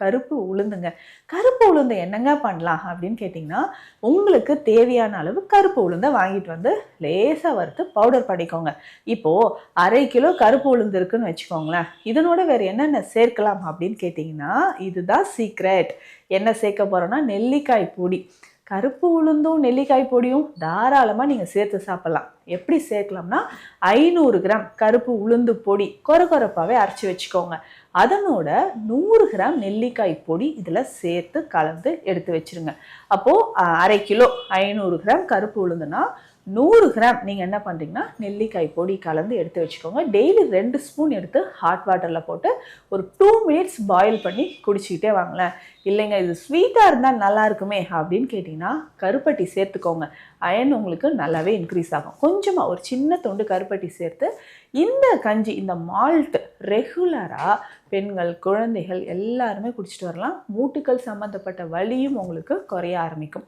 கருப்பு உளுந்துங்க. கருப்பு உளுந்து என்னங்க பண்ணலாம் அப்படின்னு கேட்டிங்கன்னா, உங்களுக்கு தேவையான அளவு கருப்பு உளுந்த வாங்கிட்டு வந்து லேசா வறுத்து பவுடர் பண்ணிக்கோங்க. இப்போ 1/2 கிலோ கருப்பு உளுந்து இருக்குன்னு வச்சுக்கோங்களேன். இதனோட வேற என்னென்ன சேர்க்கலாம் அப்படின்னு கேட்டிங்கன்னா, இதுதான் சீக்ரெட். என்ன சேர்க்க போறோம்னா, நெல்லிக்காய் பொடி. கருப்பு உளுந்தும், நெல்லிக்காய் பொடியும் தாராளமா நீங்க சேர்த்து சாப்பிடலாம். எப்படி சேர்க்கலாம்னா, 500 கிராம் கருப்பு உளுந்து பொடி கொரகொரப்பாவே அரைச்சு வச்சுக்கோங்க. அதனோட 100 கிராம் நெல்லிக்காய் பொடி இதில் சேர்த்து கலந்து எடுத்து வச்சிருங்க. அப்போது 1/2 கிலோ 500 கிராம் கருப்பு உளுந்துனா 100 கிராம் நீங்கள் என்ன பண்ணுறீங்கன்னா நெல்லிக்காய் பொடி கலந்து எடுத்து வச்சுக்கோங்க. டெய்லி 2 ஸ்பூன் எடுத்து ஹாட் வாட்டரில் போட்டு ஒரு 2 மினிட்ஸ் பாயில் பண்ணி குடிச்சிக்கிட்டே வாங்களேன். இல்லைங்க இது ஸ்வீட்டாக இருந்தால் நல்லா இருக்குமே அப்படின்னு கேட்டிங்கன்னா கருப்பட்டி சேர்த்துக்கோங்க. அயன் உங்களுக்கு நல்லாவே இன்க்ரீஸ் ஆகும். கொஞ்சமாக ஒரு சின்ன துண்டு கருப்பட்டி சேர்த்து இந்த கஞ்சி, இந்த மால்ட் ரெகுலராக பெண்கள், குழந்தைகள் எல்லாருமே குடிச்சிட்டு வரலாம். மூட்டுக்கள் சம்மந்தப்பட்ட வலியும் உங்களுக்கு குறைய ஆரம்பிக்கும்.